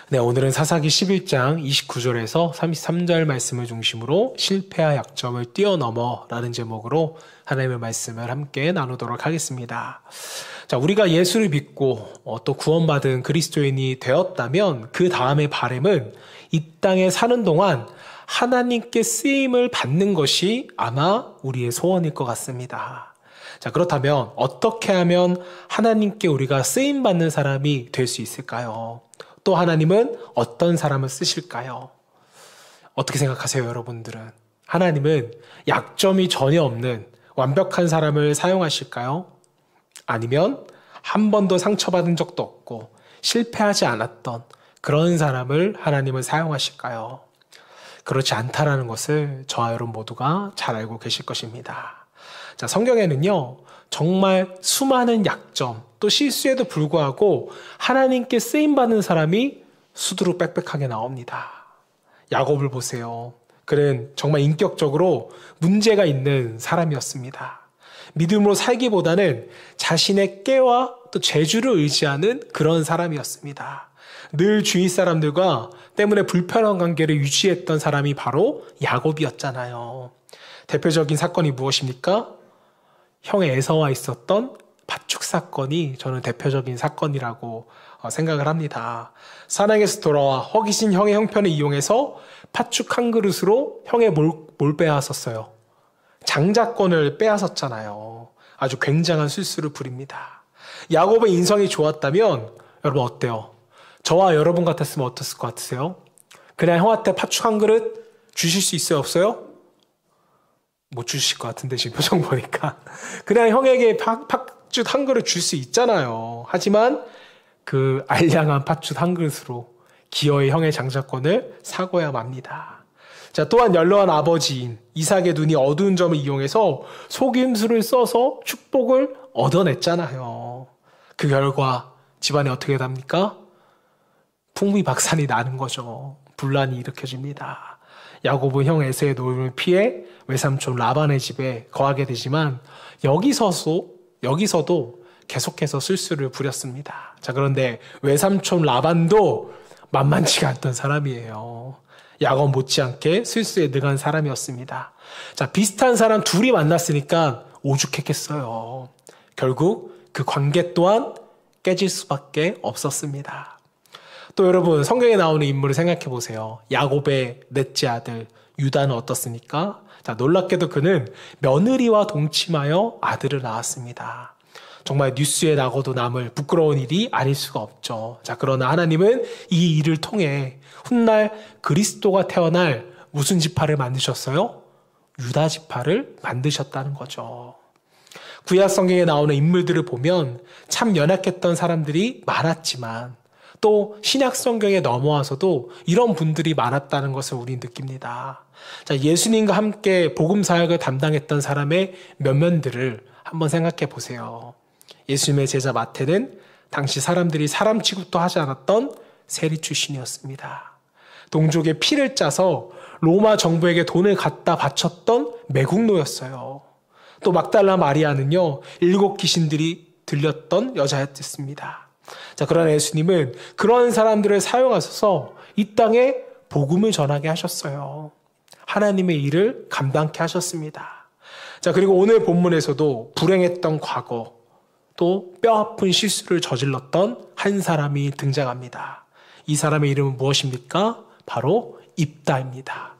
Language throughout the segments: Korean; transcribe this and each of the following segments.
네, 오늘은 사사기 11장 29절에서 33절 말씀을 중심으로 실패와 약점을 뛰어넘어 라는 제목으로 하나님의 말씀을 함께 나누도록 하겠습니다. 자, 우리가 예수를 믿고 또 구원받은 그리스도인이 되었다면 그 다음의 바람은 이 땅에 사는 동안 하나님께 쓰임을 받는 것이 아마 우리의 소원일 것 같습니다. 자, 그렇다면 어떻게 하면 하나님께 우리가 쓰임받는 사람이 될 수 있을까요? 또 하나님은 어떤 사람을 쓰실까요? 어떻게 생각하세요, 여러분들은? 하나님은 약점이 전혀 없는 완벽한 사람을 사용하실까요? 아니면 한 번도 상처받은 적도 없고 실패하지 않았던 그런 사람을 하나님은 사용하실까요? 그렇지 않다라는 것을 저와 여러분 모두가 잘 알고 계실 것입니다. 자, 성경에는요, 정말 수많은 약점, 또 실수에도 불구하고 하나님께 쓰임받는 사람이 수두룩 빽빽하게 나옵니다. 야곱을 보세요. 그는 정말 인격적으로 문제가 있는 사람이었습니다. 믿음으로 살기보다는 자신의 깨와 또 재주를 의지하는 그런 사람이었습니다. 늘 주위 사람들과 때문에 불편한 관계를 유지했던 사람이 바로 야곱이었잖아요. 대표적인 사건이 무엇입니까? 형 에서와 있었던 파축 사건이 저는 대표적인 사건이라고 생각을 합니다. 사냥에서 돌아와 허기진 형의 형편을 이용해서 파축 한 그릇으로 형의 뭘 빼앗았어요? 장자권을 빼앗았잖아요. 아주 굉장한 실수를 부립니다. 야곱의 인성이 좋았다면 여러분 어때요? 저와 여러분 같았으면 어땠을 것 같으세요? 그냥 형한테 파축 한 그릇 주실 수 있어요? 없어요? 못 주실 것 같은데 지금 표정 보니까. 그냥 형에게 팥죽 한 그릇 줄 수 있잖아요. 하지만 그 알량한 팥죽 한 그릇으로 기어이 형의 장자권을 사고야 맙니다. 자, 또한 연로한 아버지인 이삭의 눈이 어두운 점을 이용해서 속임수를 써서 축복을 얻어냈잖아요. 그 결과 집안이 어떻게 됩니까? 풍비박산이 나는 거죠. 분란이 일으켜집니다. 야곱은 형 에서의 노임을 피해 외삼촌 라반의 집에 거하게 되지만 여기서도 계속해서 실수를 부렸습니다. 자, 그런데 외삼촌 라반도 만만치가 않던 사람이에요. 야곱 못지않게 실수에 능한 사람이었습니다. 자, 비슷한 사람 둘이 만났으니까 오죽했겠어요. 결국 그 관계 또한 깨질 수밖에 없었습니다. 또 여러분, 성경에 나오는 인물을 생각해 보세요. 야곱의 넷째 아들 유다는 어떻습니까? 자, 놀랍게도 그는 며느리와 동침하여 아들을 낳았습니다. 정말 뉴스에 나고도 남을 부끄러운 일이 아닐 수가 없죠. 자, 그러나 하나님은 이 일을 통해 훗날 그리스도가 태어날 무슨 지파를 만드셨어요? 유다 지파를 만드셨다는 거죠. 구약 성경에 나오는 인물들을 보면 참 연약했던 사람들이 많았지만 또 신약 성경에 넘어와서도 이런 분들이 많았다는 것을 우리는 느낍니다. 자, 예수님과 함께 복음 사역을 담당했던 사람의 면면들을 한번 생각해 보세요. 예수님의 제자 마태는 당시 사람들이 사람 취급도 하지 않았던 세리 출신이었습니다. 동족의 피를 짜서 로마 정부에게 돈을 갖다 바쳤던 매국노였어요. 또 막달라 마리아는요, 7 귀신들이 들렸던 여자였습니다. 자, 그러나 예수님은 그런 사람들을 사용하셔서 이 땅에 복음을 전하게 하셨어요. 하나님의 일을 감당케 하셨습니다. 자, 그리고 오늘 본문에서도 불행했던 과거, 또 뼈아픈 실수를 저질렀던 한 사람이 등장합니다. 이 사람의 이름은 무엇입니까? 바로 입다입니다.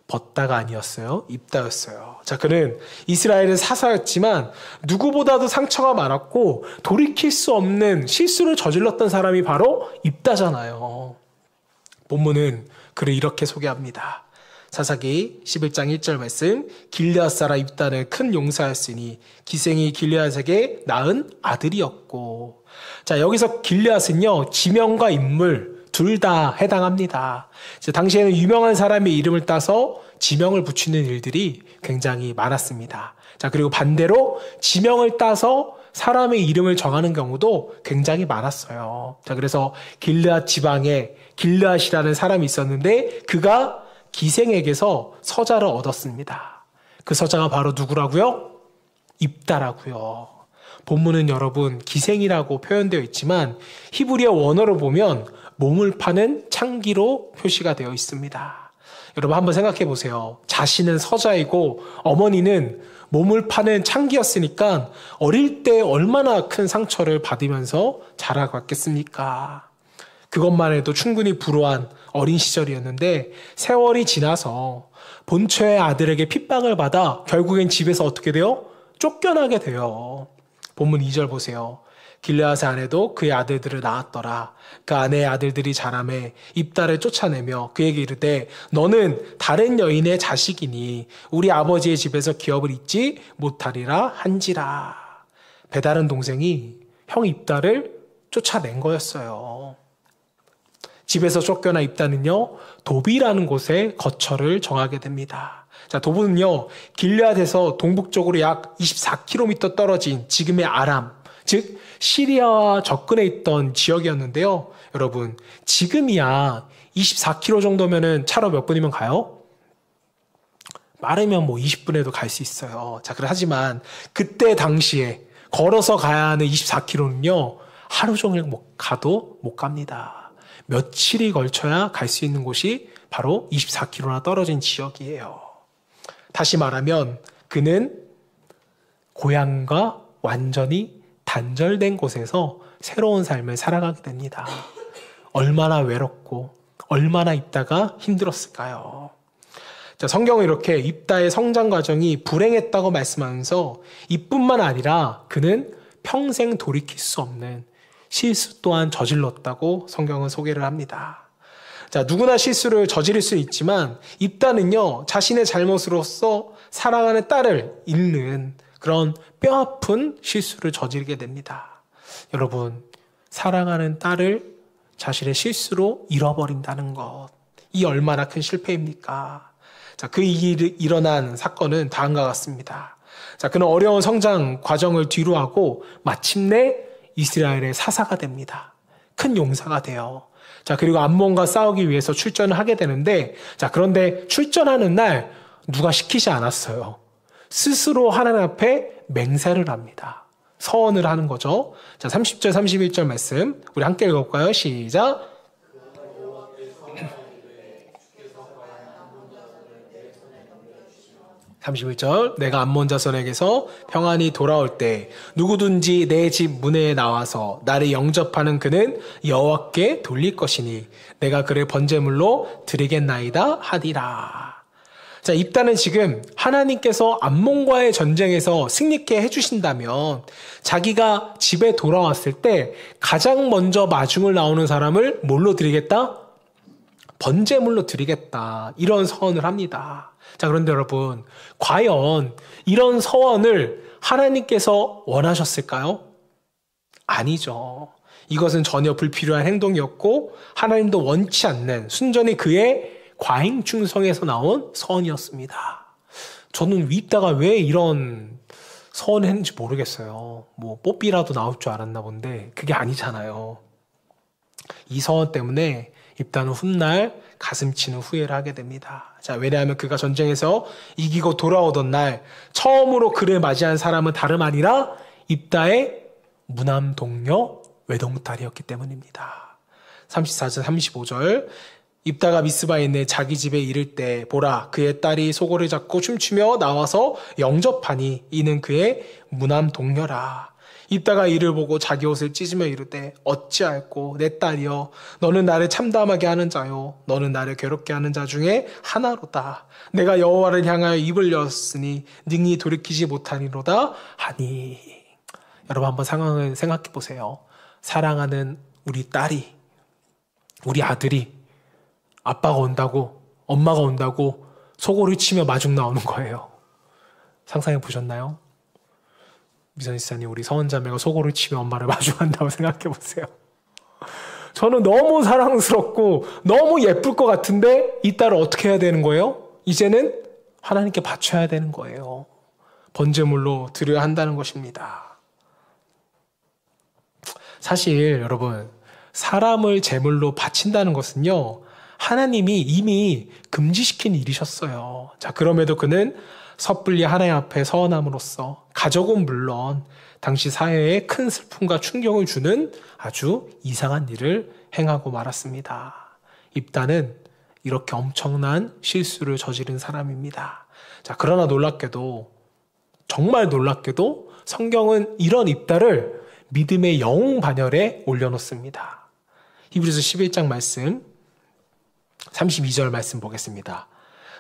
벗다가 아니었어요. 입다였어요. 자, 그는 이스라엘의 사사였지만 누구보다도 상처가 많았고 돌이킬 수 없는 실수를 저질렀던 사람이 바로 입다잖아요. 본문은 그를 이렇게 소개합니다. 사사기 11장 1절 말씀, 길르앗 사람 입다는 큰 용사였으니 기생이 길르앗에게 낳은 아들이었고. 자, 여기서 길르앗은요, 지명과 인물 둘 다 해당합니다. 당시에는 유명한 사람의 이름을 따서 지명을 붙이는 일들이 굉장히 많았습니다. 자, 그리고 반대로 지명을 따서 사람의 이름을 정하는 경우도 굉장히 많았어요. 자, 그래서 길르앗 지방에 길르앗이라는 사람이 있었는데 그가 기생에게서 서자를 얻었습니다. 그 서자가 바로 누구라고요? 입다라고요. 본문은 여러분 기생이라고 표현되어 있지만 히브리어 원어로 보면 몸을 파는 창기로 표시가 되어 있습니다. 여러분 한번 생각해 보세요. 자신은 서자이고 어머니는 몸을 파는 창기였으니까 어릴 때 얼마나 큰 상처를 받으면서 자라갔겠습니까? 그것만 해도 충분히 불우한 어린 시절이었는데 세월이 지나서 본처의 아들에게 핍박을 받아 결국엔 집에서 어떻게 돼요? 쫓겨나게 돼요. 본문 2절 보세요. 길르앗의 아내도 그의 아들들을 낳았더라. 그 아내의 아들들이 자라매 입다를 쫓아내며 그에게 이르되 너는 다른 여인의 자식이니 우리 아버지의 집에서 기업을 잊지 못하리라 한지라. 배다른 동생이 형 입다를 쫓아낸 거였어요. 집에서 쫓겨나 입다는요, 도비라는 곳에 거처를 정하게 됩니다. 자, 도브는요, 길르앗에서 동북쪽으로 약 24km 떨어진 지금의 아람, 즉 시리아와 접근해 있던 지역이었는데요. 여러분, 지금이야 24km 정도면은 차로 몇 분이면 가요? 빠르면 뭐 20분에도 갈 수 있어요. 자, 하지만 그때 당시에 걸어서 가야 하는 24km는요, 하루 종일 가도 못 갑니다. 며칠이 걸쳐야 갈 수 있는 곳이 바로 24km나 떨어진 지역이에요. 다시 말하면 그는 고향과 완전히 단절된 곳에서 새로운 삶을 살아가게 됩니다. 얼마나 외롭고 얼마나 입다가 힘들었을까요? 자, 성경은 이렇게 입다의 성장 과정이 불행했다고 말씀하면서 이뿐만 아니라 그는 평생 돌이킬 수 없는 실수 또한 저질렀다고 성경은 소개를 합니다. 자, 누구나 실수를 저지를 수 있지만 입다는요, 자신의 잘못으로서 사랑하는 딸을 잃는 그런 뼈아픈 실수를 저지르게 됩니다. 여러분, 사랑하는 딸을 자신의 실수로 잃어버린다는 것, 이 얼마나 큰 실패입니까? 자, 그 일이 일어난 사건은 다음과 같습니다. 자, 그는 어려운 성장 과정을 뒤로 하고 마침내 이스라엘의 사사가 됩니다. 큰 용사가 돼요. 자, 그리고 암몬과 싸우기 위해서 출전을 하게 되는데, 자, 그런데 출전하는 날 누가 시키지 않았어요. 스스로 하나님 앞에 맹세를 합니다. 서원을 하는 거죠. 자, 30절, 31절 말씀 우리 함께 읽어볼까요? 시작. 31절 내가 암몬 자손에게서 평안히 돌아올 때 누구든지 내 집 문에 나와서 나를 영접하는 그는 여호와께 돌릴 것이니 내가 그를 번제물로 드리겠나이다 하니라. 자, 입다는 지금 하나님께서 암몬과의 전쟁에서 승리케 해주신다면 자기가 집에 돌아왔을 때 가장 먼저 마중을 나오는 사람을 뭘로 드리겠다? 번제물로 드리겠다. 이런 서원을 합니다. 자, 그런데 여러분, 과연 이런 서원을 하나님께서 원하셨을까요? 아니죠. 이것은 전혀 불필요한 행동이었고 하나님도 원치 않는 순전히 그의 과잉 충성에서 나온 서원이었습니다. 저는 입다가 왜 이런 서원을 했는지 모르겠어요. 뭐 뽀삐라도 나올 줄 알았나 본데 그게 아니잖아요. 이 서원 때문에 입다는 훗날 가슴 치는 후회를 하게 됩니다. 자, 왜냐하면 그가 전쟁에서 이기고 돌아오던 날 처음으로 그를 맞이한 사람은 다름 아니라 입다의 무남 동료 외동딸이었기 때문입니다. 34절 35절 입다가 미스바에 있는 자기 집에 이를 때 보라 그의 딸이 소고를 잡고 춤추며 나와서 영접하니 이는 그의 무남 동료라. 입다가 이를 보고 자기 옷을 찢으며 이르되 어찌할꼬 내 딸이여 너는 나를 참담하게 하는 자요 너는 나를 괴롭게 하는 자 중에 하나로다. 내가 여호와를 향하여 입을 열었으니 능히 돌이키지 못하니로다 하니. 여러분 한번 상황을 생각해 보세요. 사랑하는 우리 딸이 우리 아들이 아빠가 온다고 엄마가 온다고 소고를 치며 마중 나오는 거예요. 상상해 보셨나요? 미선 지사님, 우리 서원자매가 소고를 치며 엄마를 마주한다고 생각해 보세요. 저는 너무 사랑스럽고 너무 예쁠 것 같은데 이 딸을 어떻게 해야 되는 거예요? 이제는 하나님께 바쳐야 되는 거예요. 번제물로 드려야 한다는 것입니다. 사실 여러분, 사람을 제물로 바친다는 것은요, 하나님이 이미 금지시킨 일이셨어요. 자, 그럼에도 그는 섣불리 하나님 앞에 서원함으로써 가족은 물론 당시 사회에 큰 슬픔과 충격을 주는 아주 이상한 일을 행하고 말았습니다. 입다는 이렇게 엄청난 실수를 저지른 사람입니다. 자, 그러나 놀랍게도, 정말 놀랍게도 성경은 이런 입다를 믿음의 영웅 반열에 올려놓습니다. 히브리서 11장 말씀 32절 말씀 보겠습니다.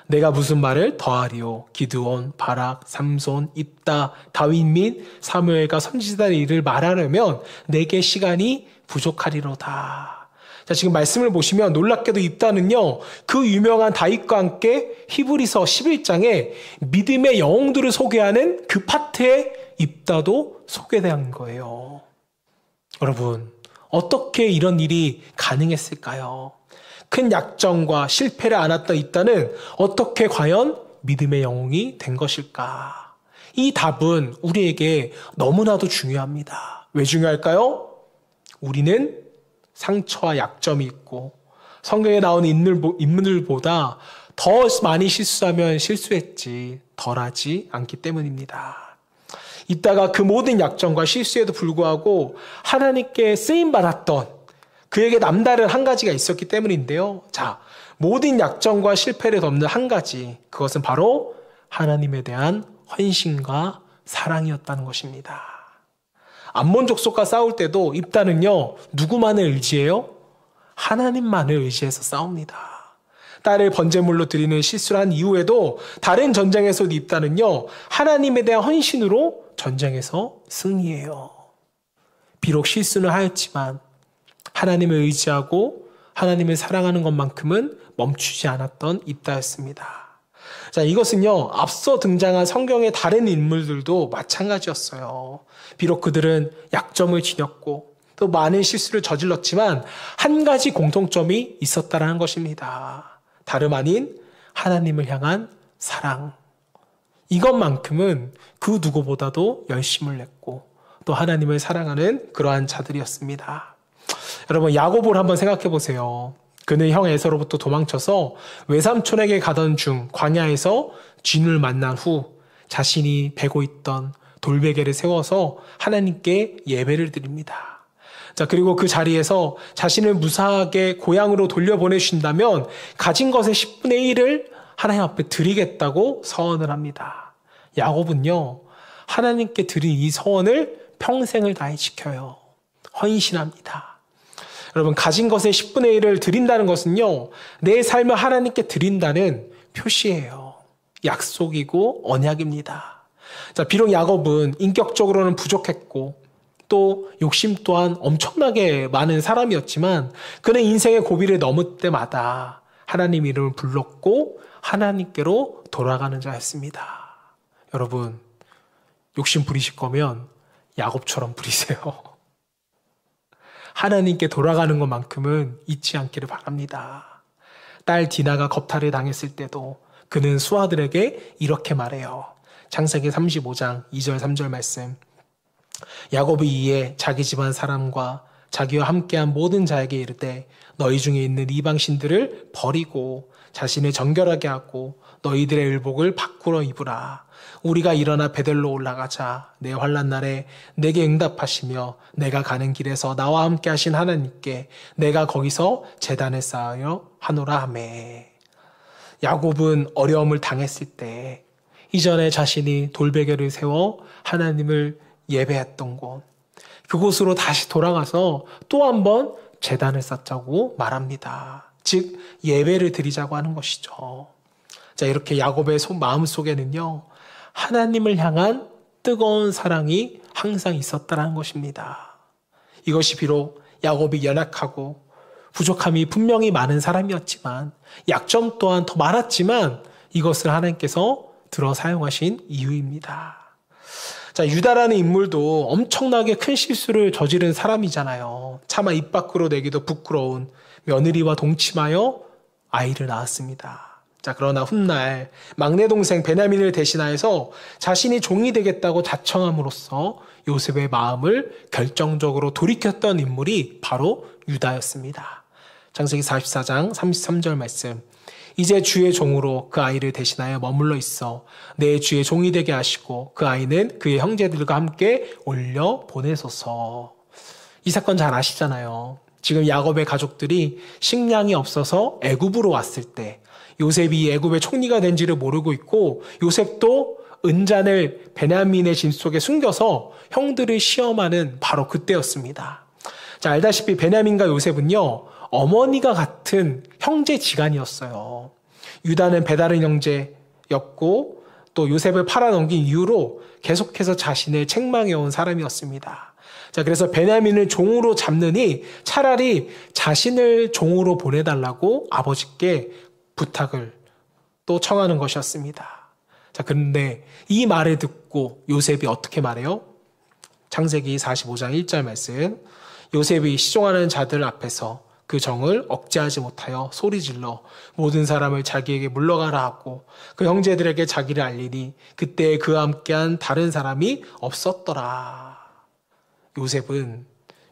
내가 무슨 말을 더하리요? 기드온, 바락, 삼손, 입다, 다윗 및 사무엘과 선지자의 일을 말하려면 내게 시간이 부족하리로다. 자, 지금 말씀을 보시면 놀랍게도 입다는요, 그 유명한 다윗과 함께 히브리서 11장에 믿음의 영웅들을 소개하는 그 파트에 입다도 소개된 거예요. 여러분, 어떻게 이런 일이 가능했을까요? 큰 약점과 실패를 안았던 입다는 어떻게 과연 믿음의 영웅이 된 것일까? 이 답은 우리에게 너무나도 중요합니다. 왜 중요할까요? 우리는 상처와 약점이 있고 성경에 나오는 인물들보다 더 많이 실수하면 실수했지 덜하지 않기 때문입니다. 입다가 그 모든 약점과 실수에도 불구하고 하나님께 쓰임받았던 그에게 남다른 한 가지가 있었기 때문인데요. 자, 모든 약점과 실패를 덮는 한 가지, 그것은 바로 하나님에 대한 헌신과 사랑이었다는 것입니다. 암몬 족속과 싸울 때도 입다는요, 누구만을 의지해요? 하나님만을 의지해서 싸웁니다. 딸을 번제물로 드리는 실수를 한 이후에도 다른 전쟁에서도 입다는요, 하나님에 대한 헌신으로 전쟁에서 승리해요. 비록 실수는 하였지만 하나님을 의지하고 하나님을 사랑하는 것만큼은 멈추지 않았던 입다였습니다. 자, 이것은요, 앞서 등장한 성경의 다른 인물들도 마찬가지였어요. 비록 그들은 약점을 지녔고 또 많은 실수를 저질렀지만 한 가지 공통점이 있었다는 것입니다. 다름 아닌 하나님을 향한 사랑. 이것만큼은 그 누구보다도 열심을 냈고 또 하나님을 사랑하는 그러한 자들이었습니다. 여러분, 야곱을 한번 생각해 보세요. 그는 형 에서로부터 도망쳐서 외삼촌에게 가던 중 광야에서 쥔을 만난 후 자신이 베고 있던 돌베개를 세워서 하나님께 예배를 드립니다. 자, 그리고 그 자리에서 자신을 무사하게 고향으로 돌려보내주신다면 가진 것의 10분의 1을 하나님 앞에 드리겠다고 서원을 합니다. 야곱은요, 하나님께 드린 이 서원을 평생을 다해 지켜요. 헌신합니다. 여러분, 가진 것의 10분의 1을 드린다는 것은요, 내 삶을 하나님께 드린다는 표시예요. 약속이고 언약입니다. 자, 비록 야곱은 인격적으로는 부족했고 또 욕심 또한 엄청나게 많은 사람이었지만 그는 인생의 고비를 넘을 때마다 하나님 이름을 불렀고 하나님께로 돌아가는 자였습니다. 여러분, 욕심 부리실 거면 야곱처럼 부리세요. 하나님께 돌아가는 것만큼은 잊지 않기를 바랍니다. 딸 디나가 겁탈을 당했을 때도 그는 수하들에게 이렇게 말해요. 창세기 35장 2절 3절 말씀. 야곱이 이에 자기 집안 사람과 자기와 함께한 모든 자에게 이르되 너희 중에 있는 이방신들을 버리고 자신을 정결하게 하고 너희들의 의복을 바꾸어 입으라. 우리가 일어나 베델로 올라가자. 내 환난 날에 내게 응답하시며 내가 가는 길에서 나와 함께 하신 하나님께 내가 거기서 제단을 쌓아요 하노라 하매. 야곱은 어려움을 당했을 때 이전에 자신이 돌베개를 세워 하나님을 예배했던 곳, 그곳으로 다시 돌아가서 또 한 번 제단을 쌓자고 말합니다. 즉 예배를 드리자고 하는 것이죠. 자, 이렇게 야곱의 마음속에는요, 하나님을 향한 뜨거운 사랑이 항상 있었다는 것입니다. 이것이 비록 야곱이 연약하고 부족함이 분명히 많은 사람이었지만 약점 또한 더 많았지만 이것을 하나님께서 들어 사용하신 이유입니다. 자, 유다라는 인물도 엄청나게 큰 실수를 저지른 사람이잖아요. 차마 입 밖으로 내기도 부끄러운 며느리와 동침하여 아이를 낳았습니다. 자, 그러나 훗날 막내 동생 베냐민을 대신하여서 자신이 종이 되겠다고 자청함으로써 요셉의 마음을 결정적으로 돌이켰던 인물이 바로 유다였습니다. 창세기 44장 33절 말씀. 이제 주의 종으로 그 아이를 대신하여 머물러 있어 내 주의 종이 되게 하시고 그 아이는 그의 형제들과 함께 올려 보내소서. 이 사건 잘 아시잖아요. 지금 야곱의 가족들이 식량이 없어서 애굽으로 왔을 때 요셉이 애굽의 총리가 된지를 모르고 있고 요셉도 은잔을 베냐민의 짐 속에 숨겨서 형들을 시험하는 바로 그때였습니다. 자, 알다시피 베냐민과 요셉은요, 어머니가 같은 형제지간이었어요. 유다는 배다른 형제였고 또 요셉을 팔아넘긴 이후로 계속해서 자신을 책망해온 사람이었습니다. 자, 그래서 베냐민을 종으로 잡느니 차라리 자신을 종으로 보내달라고 아버지께 부탁을 또 청하는 것이었습니다. 자, 그런데 이 말을 듣고 요셉이 어떻게 말해요? 창세기 45장 1절 말씀. 요셉이 시종하는 자들 앞에서 그 정을 억제하지 못하여 소리질러 모든 사람을 자기에게 물러가라 하고 그 형제들에게 자기를 알리니 그때 그와 함께한 다른 사람이 없었더라. 요셉은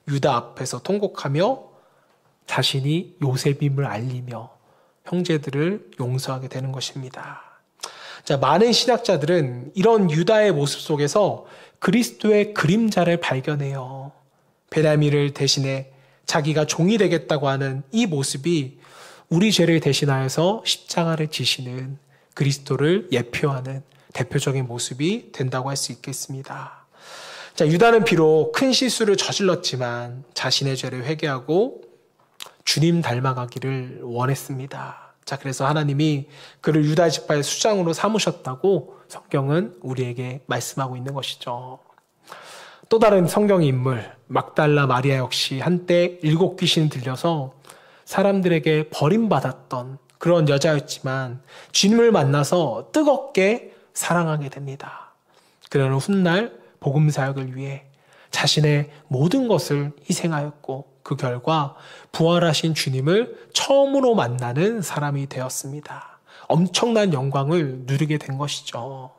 유다 앞에서 통곡하며 자신이 요셉임을 알리며 형제들을 용서하게 되는 것입니다. 자, 많은 신학자들은 이런 유다의 모습 속에서 그리스도의 그림자를 발견해요. 베냐민을 대신해 자기가 종이 되겠다고 하는 이 모습이 우리 죄를 대신하여서 십자가를 지시는 그리스도를 예표하는 대표적인 모습이 된다고 할 수 있겠습니다. 자, 유다는 비록 큰 실수를 저질렀지만 자신의 죄를 회개하고 주님 닮아가기를 원했습니다. 자, 그래서 하나님이 그를 유다 지파의 수장으로 삼으셨다고 성경은 우리에게 말씀하고 있는 것이죠. 또 다른 성경 인물 막달라 마리아 역시 한때 7 귀신이 들려서 사람들에게 버림받았던 그런 여자였지만 주님을 만나서 뜨겁게 사랑하게 됩니다. 그러는 훗날 복음 사역을 위해 자신의 모든 것을 희생하였고 그 결과 부활하신 주님을 처음으로 만나는 사람이 되었습니다. 엄청난 영광을 누리게 된 것이죠.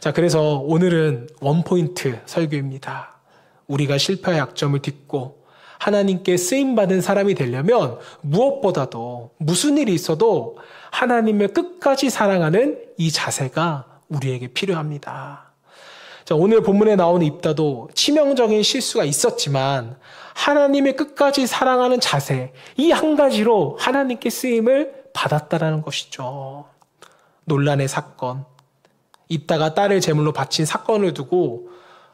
자, 그래서 오늘은 원포인트 설교입니다. 우리가 실패와 약점을 딛고 하나님께 쓰임받은 사람이 되려면 무엇보다도 무슨 일이 있어도 하나님을 끝까지 사랑하는 이 자세가 우리에게 필요합니다. 자, 오늘 본문에 나오는 입다도 치명적인 실수가 있었지만 하나님을 끝까지 사랑하는 자세, 이 한 가지로 하나님께 쓰임을 받았다라는 것이죠. 논란의 사건, 입다가 딸을 제물로 바친 사건을 두고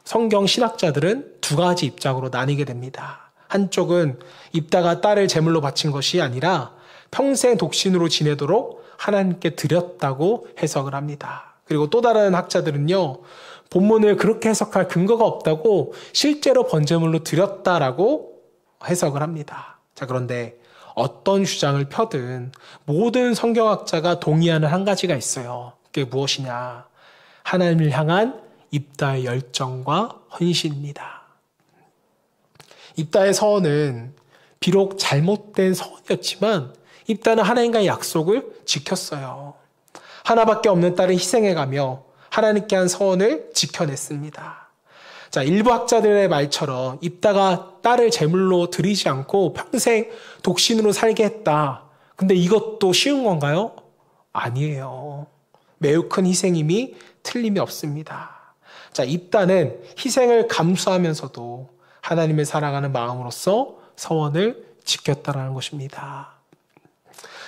성경 신학자들은 2가지 입장으로 나뉘게 됩니다. 한쪽은 입다가 딸을 제물로 바친 것이 아니라 평생 독신으로 지내도록 하나님께 드렸다고 해석을 합니다. 그리고 또 다른 학자들은요, 본문을 그렇게 해석할 근거가 없다고 실제로 번제물로 드렸다라고 해석을 합니다. 자, 그런데 어떤 주장을 펴든 모든 성경학자가 동의하는 한 가지가 있어요. 그게 무엇이냐? 하나님을 향한 입다의 열정과 헌신입니다. 입다의 서원은 비록 잘못된 서원이었지만 입다는 하나님과의 약속을 지켰어요. 하나밖에 없는 딸을 희생해가며 하나님께 한 서원을 지켜냈습니다. 자, 일부 학자들의 말처럼 입다가 딸을 제물로 드리지 않고 평생 독신으로 살게 했다. 근데 이것도 쉬운 건가요? 아니에요. 매우 큰 희생임이 틀림이 없습니다. 자, 입다는 희생을 감수하면서도 하나님을 사랑하는 마음으로서 서원을 지켰다라는 것입니다.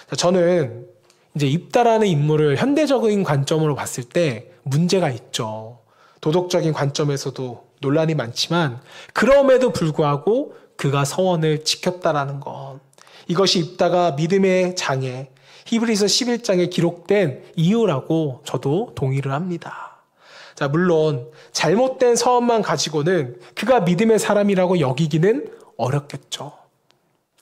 자, 저는 이제 입다라는 인물을 현대적인 관점으로 봤을 때 문제가 있죠. 도덕적인 관점에서도 논란이 많지만 그럼에도 불구하고 그가 서원을 지켰다라는 것, 이것이 입다가 믿음의 장에 히브리서 11장에 기록된 이유라고 저도 동의를 합니다. 자, 물론 잘못된 서원만 가지고는 그가 믿음의 사람이라고 여기기는 어렵겠죠.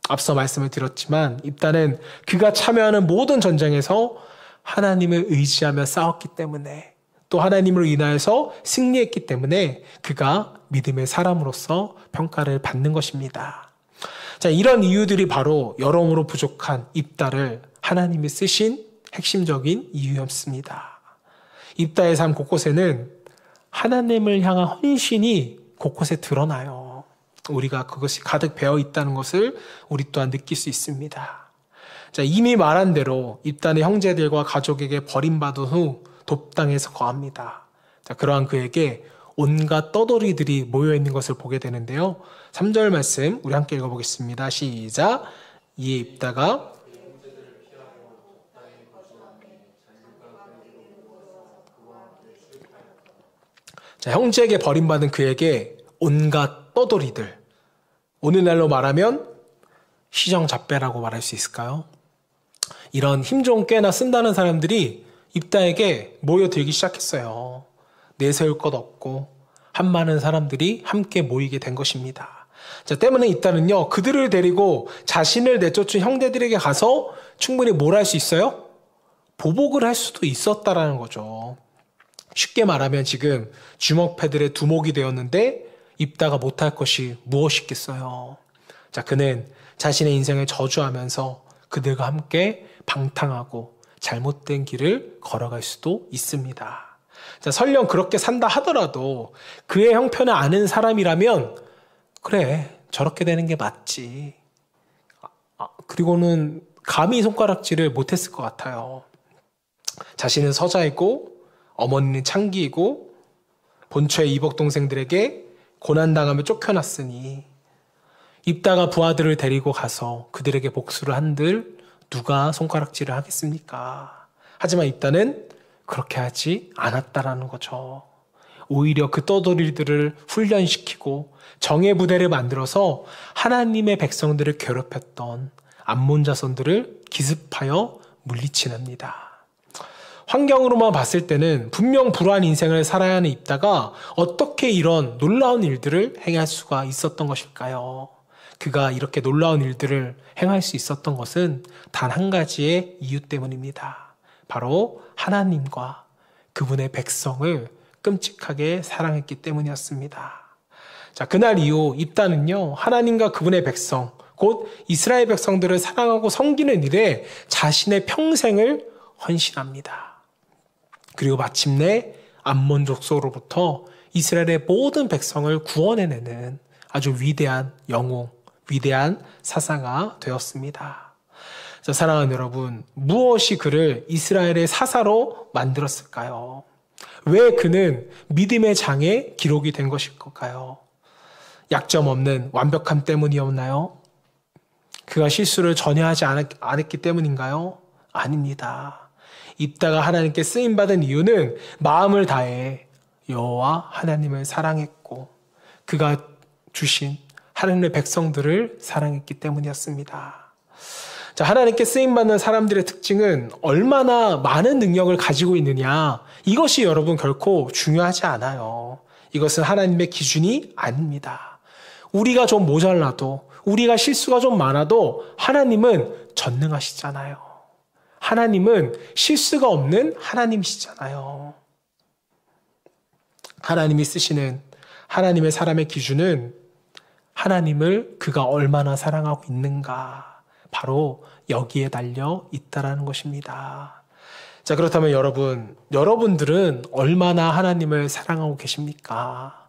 앞서 말씀을 드렸지만 입다는 그가 참여하는 모든 전쟁에서 하나님을 의지하며 싸웠기 때문에 또 하나님으로 인하여서 승리했기 때문에 그가 믿음의 사람으로서 평가를 받는 것입니다. 자, 이런 이유들이 바로 여러모로 부족한 입다를 하나님이 쓰신 핵심적인 이유였습니다. 입다의 삶 곳곳에는 하나님을 향한 헌신이 곳곳에 드러나요. 우리가 그것이 가득 배어 있다는 것을 우리 또한 느낄 수 있습니다. 자, 이미 말한 대로 입단의 형제들과 가족에게 버림받은 후 돕당에서 거합니다. 자, 그러한 그에게 온갖 떠돌이들이 모여있는 것을 보게 되는데요. 3절 말씀 우리 함께 읽어보겠습니다. 시작. 이에 입다가 자, 형제에게 버림받은 그에게 온갖 떠돌이들, 오늘날로 말하면 시정잡배라고 말할 수 있을까요? 이런 힘 좀 꽤나 쓴다는 사람들이 입다에게 모여들기 시작했어요. 내세울 것 없고 한 많은 사람들이 함께 모이게 된 것입니다. 자, 때문에 입다는요, 그들을 데리고 자신을 내쫓은 형제들에게 가서 충분히 뭘 할 수 있어요? 보복을 할 수도 있었다라는 거죠. 쉽게 말하면 지금 주먹패들의 두목이 되었는데 입다가 못할 것이 무엇이겠어요. 자, 그는 자신의 인생을 저주하면서 그들과 함께 방탕하고 잘못된 길을 걸어갈 수도 있습니다. 자, 설령 그렇게 산다 하더라도 그의 형편을 아는 사람이라면 그래, 저렇게 되는 게 맞지. 그리고는 감히 손가락질을 못했을 것 같아요. 자신은 서자이고 어머니는 창기이고 본처의 이복 동생들에게 고난당하며 쫓겨났으니 입다가 부하들을 데리고 가서 그들에게 복수를 한들 누가 손가락질을 하겠습니까? 하지만 입다는 그렇게 하지 않았다라는 거죠. 오히려 그 떠돌이들을 훈련시키고 정예 부대를 만들어서 하나님의 백성들을 괴롭혔던 암몬 자손들을 기습하여 물리치납니다. 환경으로만 봤을 때는 분명 불우한 인생을 살아야 하는 입다가 어떻게 이런 놀라운 일들을 행할 수가 있었던 것일까요? 그가 이렇게 놀라운 일들을 행할 수 있었던 것은 단 한 가지의 이유 때문입니다. 바로 하나님과 그분의 백성을 끔찍하게 사랑했기 때문이었습니다. 자, 그날 이후 입다는요, 하나님과 그분의 백성, 곧 이스라엘 백성들을 사랑하고 섬기는 일에 자신의 평생을 헌신합니다. 그리고 마침내 암몬 족속으로부터 이스라엘의 모든 백성을 구원해내는 아주 위대한 영웅, 위대한 사사가 되었습니다. 자, 사랑하는 여러분, 무엇이 그를 이스라엘의 사사로 만들었을까요? 왜 그는 믿음의 장에 기록이 된 것일 걸까요? 약점 없는 완벽함 때문이었나요? 그가 실수를 전혀 하지 않았기 때문인가요? 아닙니다. 입다가 하나님께 쓰임받은 이유는 마음을 다해 여호와 하나님을 사랑했고 그가 주신 하나님의 백성들을 사랑했기 때문이었습니다. 자, 하나님께 쓰임받는 사람들의 특징은 얼마나 많은 능력을 가지고 있느냐, 이것이 여러분 결코 중요하지 않아요. 이것은 하나님의 기준이 아닙니다. 우리가 좀 모자라도, 우리가 실수가 좀 많아도 하나님은 전능하시잖아요. 하나님은 실수가 없는 하나님이시잖아요. 하나님이 쓰시는 하나님의 사람의 기준은 하나님을 그가 얼마나 사랑하고 있는가, 바로 여기에 달려 있다라는 것입니다. 자, 그렇다면 여러분들은 얼마나 하나님을 사랑하고 계십니까?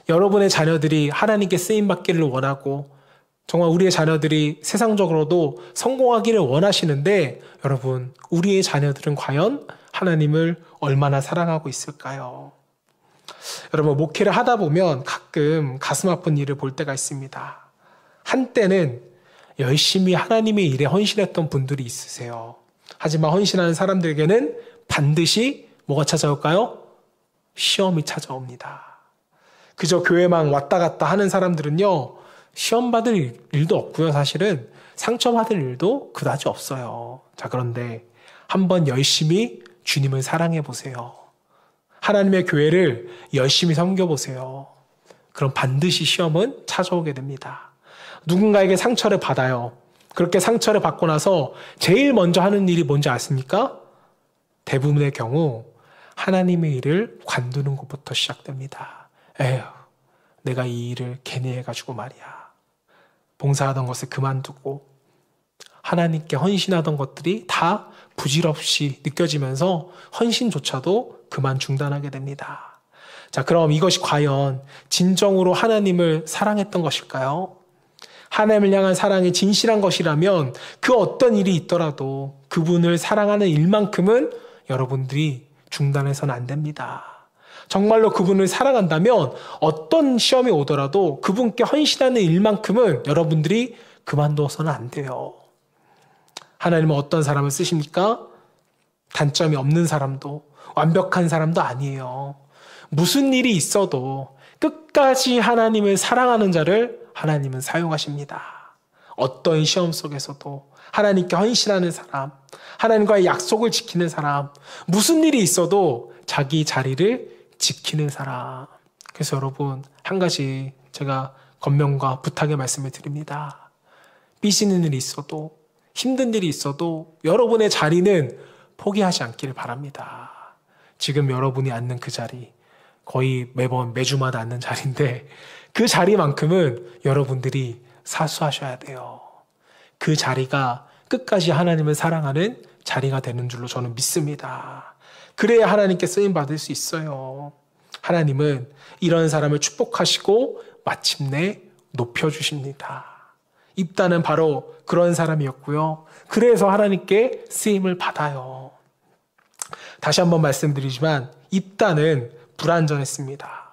여러분의 자녀들이 하나님께 쓰임받기를 원하고 정말 우리의 자녀들이 세상적으로도 성공하기를 원하시는데, 여러분, 우리의 자녀들은 과연 하나님을 얼마나 사랑하고 있을까요? 여러분, 목회를 하다 보면 가끔 가슴 아픈 일을 볼 때가 있습니다. 한때는 열심히 하나님의 일에 헌신했던 분들이 있으세요. 하지만 헌신하는 사람들에게는 반드시 뭐가 찾아올까요? 시험이 찾아옵니다. 그저 교회만 왔다 갔다 하는 사람들은요, 시험 받을 일도 없고요. 사실은 상처받을 일도 그다지 없어요. 자, 그런데 한번 열심히 주님을 사랑해 보세요. 하나님의 교회를 열심히 섬겨보세요. 그럼 반드시 시험은 찾아오게 됩니다. 누군가에게 상처를 받아요. 그렇게 상처를 받고 나서 제일 먼저 하는 일이 뭔지 아십니까? 대부분의 경우 하나님의 일을 관두는 것부터 시작됩니다. 에휴, 내가 이 일을 괜히 해가지고 말이야. 봉사하던 것을 그만두고 하나님께 헌신하던 것들이 다 부질없이 느껴지면서 헌신조차도 그만 중단하게 됩니다. 자, 그럼 이것이 과연 진정으로 하나님을 사랑했던 것일까요? 하나님을 향한 사랑이 진실한 것이라면 그 어떤 일이 있더라도 그분을 사랑하는 일만큼은 여러분들이 중단해서는 안 됩니다. 정말로 그분을 사랑한다면 어떤 시험이 오더라도 그분께 헌신하는 일만큼은 여러분들이 그만두어서는 안 돼요. 하나님은 어떤 사람을 쓰십니까? 단점이 없는 사람도 완벽한 사람도 아니에요. 무슨 일이 있어도 끝까지 하나님을 사랑하는 자를 하나님은 사용하십니다. 어떤 시험 속에서도 하나님께 헌신하는 사람, 하나님과의 약속을 지키는 사람, 무슨 일이 있어도 자기 자리를 지키는 사람. 그래서 여러분, 한 가지 제가 권면과 부탁의 말씀을 드립니다. 삐지는 일이 있어도, 힘든 일이 있어도 여러분의 자리는 포기하지 않기를 바랍니다. 지금 여러분이 앉는 그 자리, 거의 매주마다 앉는 자리인데 그 자리만큼은 여러분들이 사수하셔야 돼요. 그 자리가 끝까지 하나님을 사랑하는 자리가 되는 줄로 저는 믿습니다. 그래야 하나님께 쓰임받을 수 있어요. 하나님은 이런 사람을 축복하시고 마침내 높여주십니다. 입다는 바로 그런 사람이었고요. 그래서 하나님께 쓰임을 받아요. 다시 한번 말씀드리지만 입다는 불완전했습니다.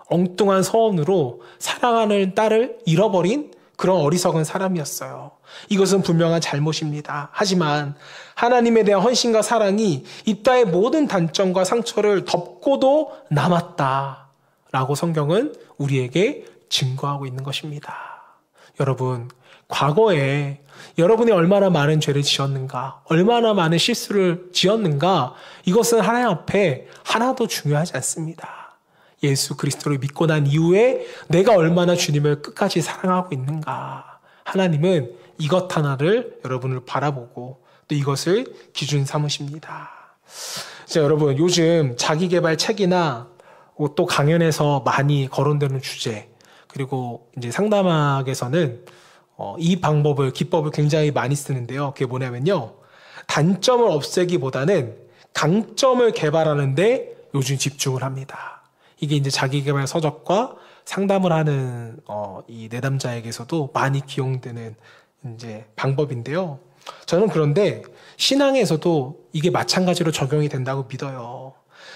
엉뚱한 소원으로 사랑하는 딸을 잃어버린 그런 어리석은 사람이었어요. 이것은 분명한 잘못입니다. 하지만 하나님에 대한 헌신과 사랑이 입다의 모든 단점과 상처를 덮고도 남았다라고 성경은 우리에게 증거하고 있는 것입니다. 여러분, 과거에 여러분이 얼마나 많은 죄를 지었는가, 얼마나 많은 실수를 지었는가, 이것은 하나님 앞에 하나도 중요하지 않습니다. 예수 그리스도를 믿고 난 이후에 내가 얼마나 주님을 끝까지 사랑하고 있는가. 하나님은 이것 하나를 여러분을 바라보고 또 이것을 기준 삼으십니다. 자, 여러분, 요즘 자기계발 책이나 또 강연에서 많이 거론되는 주제, 그리고 이제 상담학에서는 이 기법을 굉장히 많이 쓰는데요. 그게 뭐냐면요, 단점을 없애기보다는 강점을 개발하는데 요즘 집중을 합니다. 이게 이제 자기계발 서적과 상담을 하는 이 내담자에게서도 많이 기용되는 이제 방법인데요. 저는 그런데 신앙에서도 이게 마찬가지로 적용이 된다고 믿어요.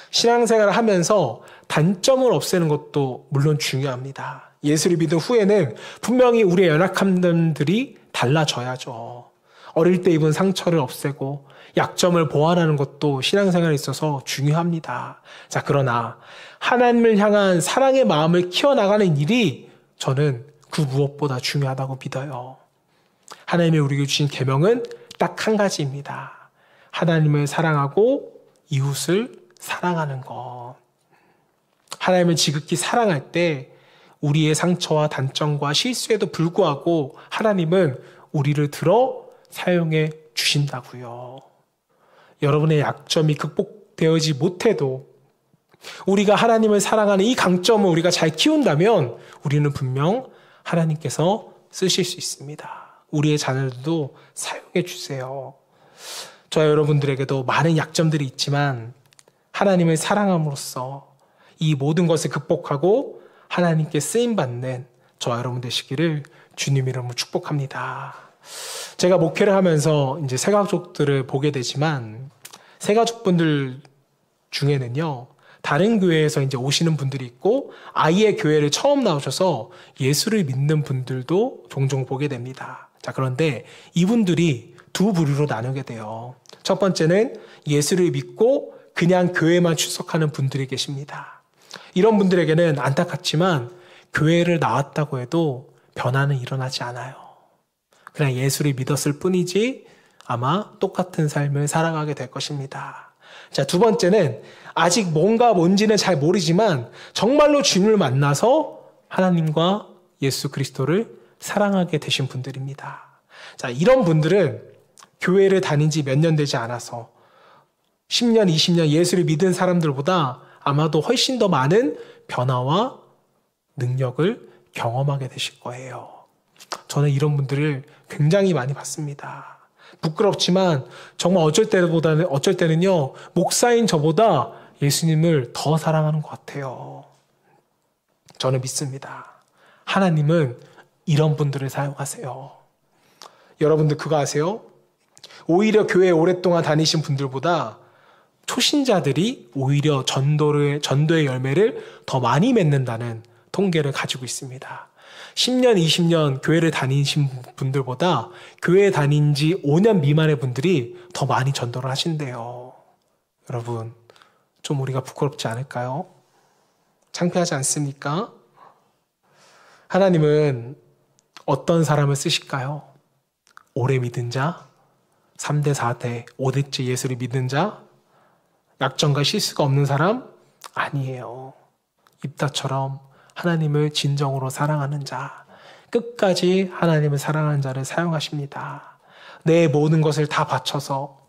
신앙생활을 하면서 단점을 없애는 것도 물론 중요합니다. 예수를 믿은 후에는 분명히 우리의 연약함들이 달라져야죠. 어릴 때 입은 상처를 없애고 약점을 보완하는 것도 신앙생활에 있어서 중요합니다. 자, 그러나 하나님을 향한 사랑의 마음을 키워나가는 일이 저는 그 무엇보다 중요하다고 믿어요. 하나님이 우리에게 주신 계명은 딱 한 가지입니다. 하나님을 사랑하고 이웃을 사랑하는 것. 하나님을 지극히 사랑할 때 우리의 상처와 단점과 실수에도 불구하고 하나님은 우리를 들어 사용해 주신다고요. 여러분의 약점이 극복되어지 못해도 우리가 하나님을 사랑하는 이 강점을 우리가 잘 키운다면 우리는 분명 하나님께서 쓰실 수 있습니다. 우리의 자녀들도 사용해 주세요. 저와 여러분들에게도 많은 약점들이 있지만 하나님을 사랑함으로써 이 모든 것을 극복하고 하나님께 쓰임받는 저와 여러분 되시기를 주님 이름으로 축복합니다. 제가 목회를 하면서 이제 새가족들을 보게 되지만 새가족분들 중에는요, 다른 교회에서 이제 오시는 분들이 있고 아이의 교회를 처음 나오셔서 예수를 믿는 분들도 종종 보게 됩니다. 자, 그런데 이분들이 두 부류로 나누게 돼요. 첫 번째는 예수를 믿고 그냥 교회만 출석하는 분들이 계십니다. 이런 분들에게는 안타깝지만 교회를 나왔다고 해도 변화는 일어나지 않아요. 그냥 예수를 믿었을 뿐이지 아마 똑같은 삶을 살아가게 될 것입니다. 자, 두 번째는 아직 뭔지는 잘 모르지만 정말로 주님을 만나서 하나님과 예수 그리스도를 사랑하게 되신 분들입니다. 자, 이런 분들은 교회를 다닌 지 몇 년 되지 않아서 10년, 20년 예수를 믿은 사람들보다 아마도 훨씬 더 많은 변화와 능력을 경험하게 되실 거예요. 저는 이런 분들을 굉장히 많이 봤습니다. 부끄럽지만 정말 어쩔 때는요, 목사인 저보다 예수님을 더 사랑하는 것 같아요. 저는 믿습니다. 하나님은 이런 분들을 사용하세요. 여러분들 그거 아세요? 오히려 교회에 오랫동안 다니신 분들보다 초신자들이 오히려 전도의 열매를 더 많이 맺는다는 통계를 가지고 있습니다. 10년, 20년 교회를 다니신 분들보다 교회 다닌 지 5년 미만의 분들이 더 많이 전도를 하신대요. 여러분, 좀 우리가 부끄럽지 않을까요? 창피하지 않습니까? 하나님은 어떤 사람을 쓰실까요? 오래 믿은 자, 3대, 4대, 5대째 예수를 믿은 자, 약점과 실수가 없는 사람? 아니에요. 입다처럼 하나님을 진정으로 사랑하는 자, 끝까지 하나님을 사랑하는 자를 사용하십니다. 내 모든 것을 다 바쳐서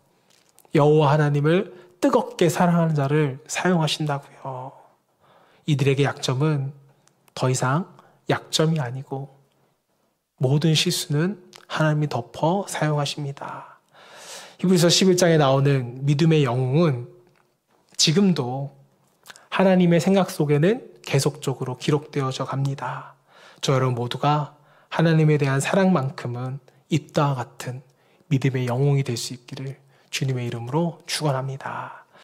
여호와 하나님을 뜨겁게 사랑하는 자를 사용하신다고요. 이들에게 약점은 더 이상 약점이 아니고 모든 실수는 하나님이 덮어 사용하십니다. 히브리서 11장에 나오는 믿음의 영웅은 지금도 하나님의 생각 속에는 계속적으로 기록되어져 갑니다. 저 여러분 모두가 하나님에 대한 사랑만큼은 입다와 같은 믿음의 영웅이 될 수 있기를 주님의 이름으로 축원합니다.